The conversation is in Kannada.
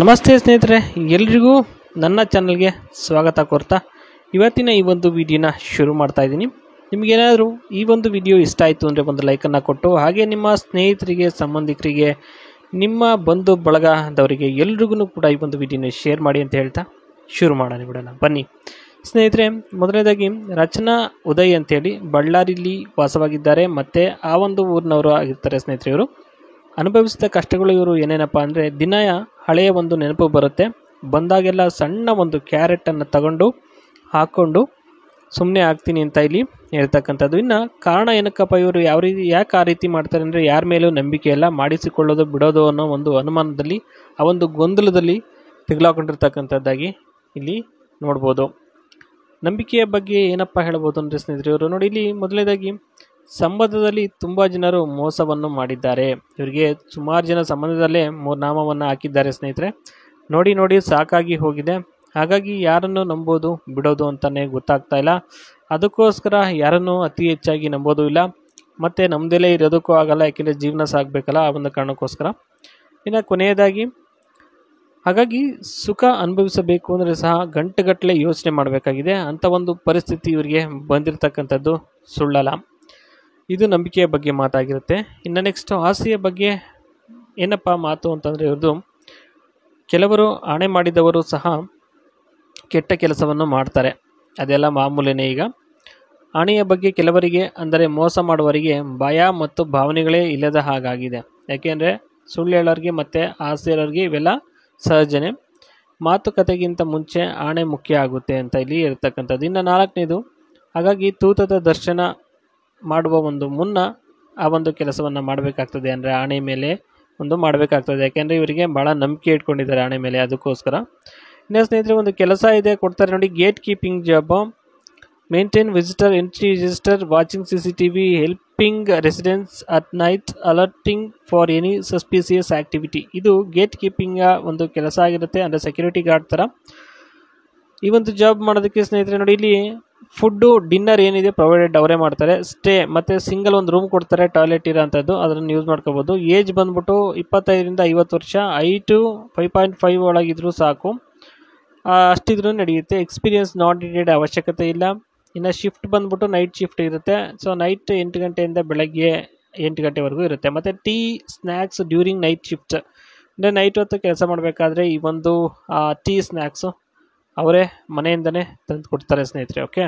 ನಮಸ್ತೆ ಸ್ನೇಹಿತರೆ, ಎಲ್ರಿಗೂ ನನ್ನ ಚಾನಲ್ಗೆ ಸ್ವಾಗತ ಕೋರ್ತಾ ಇವತ್ತಿನ ಈ ಒಂದು ವಿಡಿಯೋನ ಶುರು ಮಾಡ್ತಾ ಇದ್ದೀನಿ. ನಿಮಗೇನಾದರೂ ಈ ಒಂದು ವಿಡಿಯೋ ಇಷ್ಟ ಆಯಿತು ಅಂದರೆ ಒಂದು ಲೈಕನ್ನು ಕೊಟ್ಟು, ಹಾಗೆ ನಿಮ್ಮ ಸ್ನೇಹಿತರಿಗೆ, ಸಂಬಂಧಿಕರಿಗೆ, ನಿಮ್ಮ ಬಂಧು ಬಳಗದವರಿಗೆ ಎಲ್ರಿಗೂ ಕೂಡ ಈ ಒಂದು ವಿಡಿಯೋನ ಶೇರ್ ಮಾಡಿ ಅಂತ ಹೇಳ್ತಾ ಶುರು ಮಾಡೋಣ ಬಿಡೋಣ ಬನ್ನಿ. ಸ್ನೇಹಿತರೆ, ಮೊದಲನೇದಾಗಿ ರಚನಾ ಉದಯ್ ಅಂತೇಳಿ ಬಳ್ಳಾರಿಲಿ ವಾಸವಾಗಿದ್ದಾರೆ ಮತ್ತು ಆ ಒಂದು ಊರಿನವರು ಆಗಿರ್ತಾರೆ. ಸ್ನೇಹಿತರೆ, ಇವರು ಅನುಭವಿಸಿದ ಕಷ್ಟಗಳು ಇವರು ಏನೇನಪ್ಪ ಅಂದರೆ, ದಿನ ಹಳೆಯ ಒಂದು ನೆನಪು ಬರುತ್ತೆ, ಬಂದಾಗೆಲ್ಲ ಸಣ್ಣ ಒಂದು ಕ್ಯಾರೆಟನ್ನು ತಗೊಂಡು ಹಾಕ್ಕೊಂಡು ಸುಮ್ಮನೆ ಆಗ್ತೀನಿ ಅಂತ ಇಲ್ಲಿ ಹೇಳ್ತಕ್ಕಂಥದ್ದು. ಇನ್ನು ಕಾರಣ ಏನಕ್ಕಪ್ಪ ಇವರು ಯಾಕೆ ಆ ರೀತಿ ಮಾಡ್ತಾರೆ ಅಂದರೆ, ಯಾರ ಮೇಲೂ ನಂಬಿಕೆ ಎಲ್ಲ ಮಾಡಿಸಿಕೊಳ್ಳೋದು ಬಿಡೋದು ಅನ್ನೋ ಒಂದು ಅನುಮಾನದಲ್ಲಿ, ಆ ಒಂದು ಗೊಂದಲದಲ್ಲಿ ತೆಗೆದುಕೊಂಡಿರ್ತಕ್ಕಂಥದ್ದಾಗಿ ಇಲ್ಲಿ ನೋಡ್ಬೋದು. ನಂಬಿಕೆಯ ಬಗ್ಗೆ ಏನಪ್ಪ ಹೇಳ್ಬೋದು ಅಂದರೆ ಸ್ನೇಹಿತರೆ, ಇವರು ನೋಡಿ ಇಲ್ಲಿ ಮೊದಲನೇದಾಗಿ ಸಂಬಂಧದಲ್ಲಿ ತುಂಬ ಜನರು ಮೋಸವನ್ನು ಮಾಡಿದ್ದಾರೆ. ಇವರಿಗೆ ಸುಮಾರು ಜನ ಸಂಬಂಧದಲ್ಲೇ ನಾಮವನ್ನು ಹಾಕಿದ್ದಾರೆ. ಸ್ನೇಹಿತರೆ, ನೋಡಿ ಸಾಕಾಗಿ ಹೋಗಿದೆ. ಹಾಗಾಗಿ ಯಾರನ್ನು ನಂಬೋದು ಬಿಡೋದು ಅಂತಲೇ ಗೊತ್ತಾಗ್ತಾ ಇಲ್ಲ. ಅದಕ್ಕೋಸ್ಕರ ಯಾರನ್ನು ಅತಿ ಹೆಚ್ಚಾಗಿ ನಂಬೋದು ಇಲ್ಲ, ಮತ್ತು ನಮ್ಮದಲ್ಲೇ ಇರೋದಕ್ಕೂ ಆಗಲ್ಲ, ಯಾಕೆಂದರೆ ಜೀವನ ಸಾಗಬೇಕಲ್ಲ, ಆ ಒಂದು ಕಾರಣಕ್ಕೋಸ್ಕರ. ಇನ್ನು ಕೊನೆಯದಾಗಿ, ಹಾಗಾಗಿ ಸುಖ ಅನುಭವಿಸಬೇಕು ಅಂದರೆ ಸಹ ಗಂಟೆಗಟ್ಟಲೆ ಯೋಚನೆ ಮಾಡಬೇಕಾಗಿದೆ. ಅಂಥ ಒಂದು ಪರಿಸ್ಥಿತಿ ಇವರಿಗೆ ಬಂದಿರತಕ್ಕಂಥದ್ದು ಸುಳ್ಳಲ್ಲ. ಇದು ನಂಬಿಕೆಯ ಬಗ್ಗೆ ಮಾತಾಗಿರುತ್ತೆ. ಇನ್ನು ನೆಕ್ಸ್ಟ್ ಆಸೆಯ ಬಗ್ಗೆ ಏನಪ್ಪ ಮಾತು ಅಂತಂದರೆ, ಇವ್ರದ್ದು ಕೆಲವರು ಆಣೆ ಮಾಡಿದವರು ಸಹ ಕೆಟ್ಟ ಕೆಲಸವನ್ನು ಮಾಡ್ತಾರೆ, ಅದೆಲ್ಲ ಮಾಮೂಲಿನೇ. ಈಗ ಆಣೆಯ ಬಗ್ಗೆ ಕೆಲವರಿಗೆ ಅಂದರೆ ಮೋಸ ಮಾಡುವವರಿಗೆ ಭಯ ಮತ್ತು ಭಾವನೆಗಳೇ ಇಲ್ಲದ ಹಾಗಾಗಿದೆ. ಯಾಕೆಂದರೆ ಸುಳ್ಳು ಹೇಳೋರಿಗೆ ಮತ್ತು ಆಸೆ ಹೇಳೋರಿಗೆ ಇವೆಲ್ಲ ಸಹಜನೇ. ಮಾತುಕತೆಗಿಂತ ಮುಂಚೆ ಆಣೆ ಮುಖ್ಯ ಆಗುತ್ತೆ ಅಂತ ಇಲ್ಲಿ ಇರ್ತಕ್ಕಂಥದ್ದು. ಇನ್ನು ನಾಲ್ಕನೇದು, ಹಾಗಾಗಿ ತೂತದ ದರ್ಶನ ಮಾಡುವ ಒಂದು ಮುನ್ನ ಆ ಒಂದು ಕೆಲಸವನ್ನು ಮಾಡಬೇಕಾಗ್ತದೆ, ಅಂದರೆ ಆಣೆ ಮೇಲೆ ಒಂದು ಮಾಡಬೇಕಾಗ್ತದೆ. ಯಾಕೆಂದರೆ ಇವರಿಗೆ ಭಾಳ ನಂಬಿಕೆ ಇಟ್ಕೊಂಡಿದ್ದಾರೆ ಆಣೆ ಮೇಲೆ, ಅದಕ್ಕೋಸ್ಕರ. ಇನ್ನು ಸ್ನೇಹಿತರೆ, ಒಂದು ಕೆಲಸ ಇದೆ, ಕೊಡ್ತಾರೆ ನೋಡಿ, gate keeping job, maintain visitor entry register, watching CCTV, helping residents at night, alerting for any suspicious activity. ಇದು ಗೇಟ್ ಕೀಪಿಂಗ್ ಒಂದು ಕೆಲಸ ಆಗಿರುತ್ತೆ, ಅಂದರೆ ಸೆಕ್ಯೂರಿಟಿ ಗಾರ್ಡ್ ಥರ. ಈ ಒಂದು ಜಾಬ್ ಮಾಡೋದಕ್ಕೆ ಸ್ನೇಹಿತರೆ ನೋಡಿ, ಇಲ್ಲಿ ಫುಡ್ಡು, ಡಿನ್ನರ್ ಏನಿದೆ ಪ್ರೊವೈಡೆಡ್ ಅವರೇ ಮಾಡ್ತಾರೆ. ಸ್ಟೇ ಮತ್ತು ಸಿಂಗಲ್ ಒಂದು ರೂಮ್ ಕೊಡ್ತಾರೆ, ಟಾಯ್ಲೆಟ್ ಇರೋಂಥದ್ದು, ಅದನ್ನು ಯೂಸ್ ಮಾಡ್ಕೋಬೋದು. ಏಜ್ ಬಂದ್ಬಿಟ್ಟು 25ರಿಂದ 50 ವರ್ಷ, ಹೈಟು 5.5 ಒಳಗಿದ್ರೂ ಸಾಕು, ಅಷ್ಟಿದ್ರೂ ನಡೆಯುತ್ತೆ. ಎಕ್ಸ್ಪೀರಿಯನ್ಸ್ ನಾಟ್ ನೀಡೆಡ್, ಅವಶ್ಯಕತೆ ಇಲ್ಲ. ಇನ್ನು ಶಿಫ್ಟ್ ಬಂದ್ಬಿಟ್ಟು ನೈಟ್ ಶಿಫ್ಟ್ ಇರುತ್ತೆ. ಸೊ ನೈಟ್ 8 ಗಂಟೆಯಿಂದ ಬೆಳಗ್ಗೆ 8 ಗಂಟೆವರೆಗೂ ಇರುತ್ತೆ. ಮತ್ತು tea snacks during night shift, ಅಂದರೆ ನೈಟ್ ಹೊತ್ತು ಕೆಲಸ ಮಾಡಬೇಕಾದ್ರೆ ಈ ಒಂದು ಟೀ ಸ್ನ್ಯಾಕ್ಸು ಅವರೇ ಮನೆಯಿಂದನೇ ತಂದು ಕೊಡ್ತಾರೆ ಸ್ನೇಹಿತರೆ. ಓಕೆ.